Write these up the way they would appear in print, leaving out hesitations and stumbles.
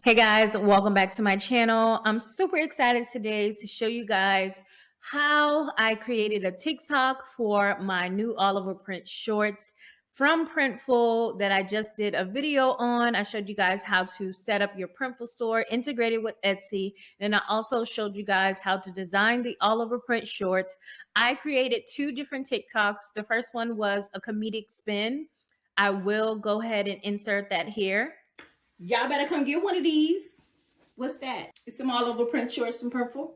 Hey guys, welcome back to my channel. I'm super excited today to show you guys how I created a TikTok for my new all over print shorts from Printful that I just did a video on. I showed you guys how to set up your Printful store integrated with Etsy. And I also showed you guys how to design the all over print shorts. I created two different TikToks. The first one was a comedic spin. I will go ahead and insert that here. Y'all better come get one of these. What's that? It's some all over print shorts from Printful.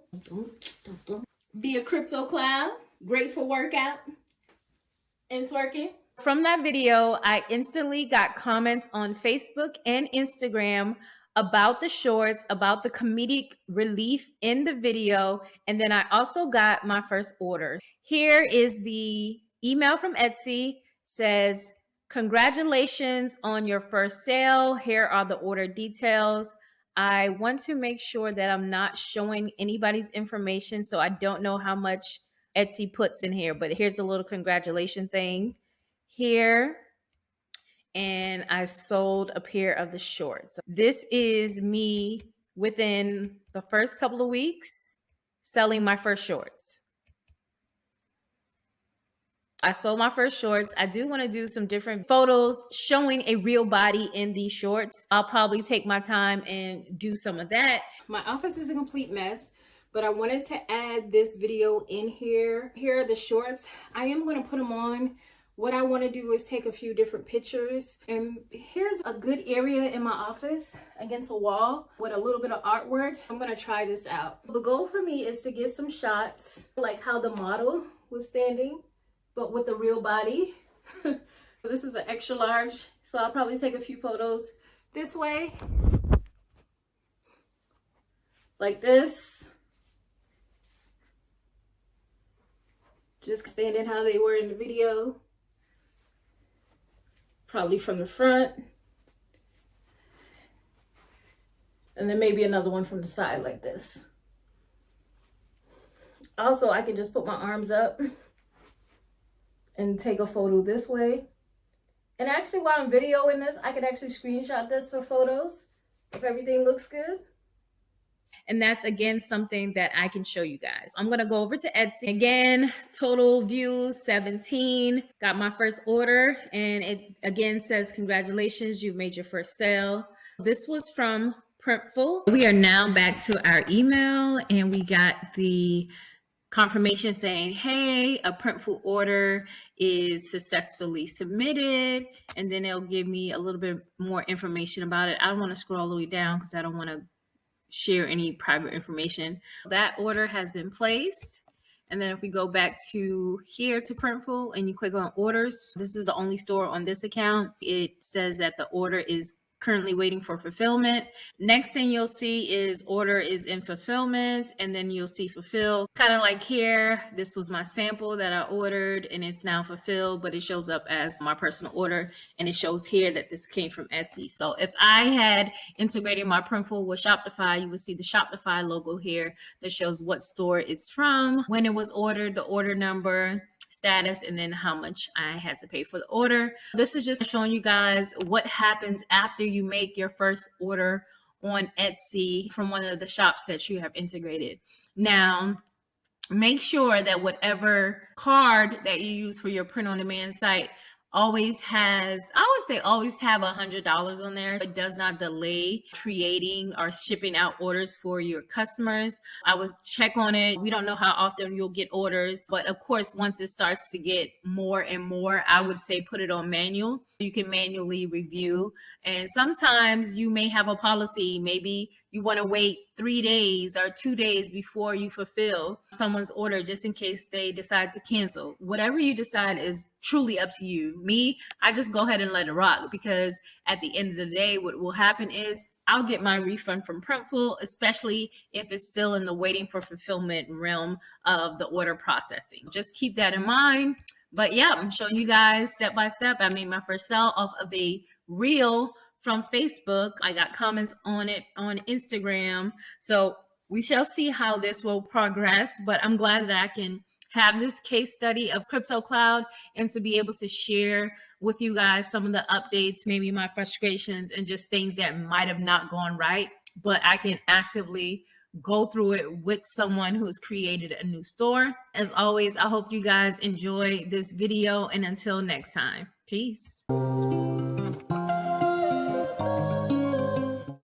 Via Crypto Cloud. Great for workout and twerking. From that video, I instantly got comments on Facebook and Instagram about the shorts, about the comedic relief in the video. And then I also got my first order. Here is the email from Etsy. Says, congratulations on your first sale. Here are the order details. I want to make sure that I'm not showing anybody's information, so I don't know how much Etsy puts in here, but here's a little congratulation thing here. And I sold a pair of the shorts. This is me within the first couple of weeks selling my first shorts. I sold my first shorts. I do want to do some different photos showing a real body in these shorts. I'll probably take my time and do some of that. My office is a complete mess, but I wanted to add this video in here. Here are the shorts. I am going to put them on. What I want to do is take a few different pictures. And here's a good area in my office against a wall with a little bit of artwork. I'm going to try this out. The goal for me is to get some shots like how the model was standing, but with the real body. This is an extra large, so I'll probably take a few photos this way, like this, just standing how they were in the video, probably from the front, and then maybe another one from the side like this. Also, I can just put my arms up and take a photo this way. And actually, while I'm videoing this, I could actually screenshot this for photos if everything looks good. And that's, again, something that I can show you guys. I'm gonna go over to Etsy. Again, total views, 17. Got my first order, and it again says, congratulations, you've made your first sale. This was from Printful. We are now back to our email, and we got the confirmation saying, hey, a Printful order is successfully submitted. And then it'll give me a little bit more information about it. I don't want to scroll all the way down because I don't want to share any private information. That order has been placed. And then if we go back to here to Printful and you click on orders, this is the only store on this account. It says that the order is currently waiting for fulfillment. Next thing you'll see is order is in fulfillment, and then you'll see fulfill. Kind of like here, this was my sample that I ordered and it's now fulfilled, but it shows up as my personal order, and it shows here that this came from Etsy. So if I had integrated my Printful with Shopify, you would see the Shopify logo here that shows what store it's from, when it was ordered, the order number, status, and then how much I had to pay for the order. This is just showing you guys what happens after you make your first order on Etsy from one of the shops that you have integrated. Now, make sure that whatever card that you use for your print on demand site always has, I would say always have $100 on there. It does not delay creating or shipping out orders for your customers. I would check on it. We don't know how often you'll get orders, but of course, once it starts to get more and more, I would say put it on manual. You can manually review. And sometimes you may have a policy, maybe you want to wait 3 days or 2 days before you fulfill someone's order just in case they decide to cancel. Whatever you decide is truly up to you. Me, I just go ahead and let it rock, because at the end of the day, what will happen is I'll get my refund from Printful, especially if it's still in the waiting for fulfillment realm of the order processing. Just keep that in mind. But yeah, I'm showing you guys step by step. I made my first sale off of a reel from Facebook. I got comments on it on Instagram. So we shall see how this will progress, but I'm glad that I can have this case study of Crypto Cloud and to be able to share with you guys some of the updates, maybe my frustrations and just things that might have not gone right, but I can actively go through it with someone who's created a new store. As always, I hope you guys enjoy this video, and until next time, peace.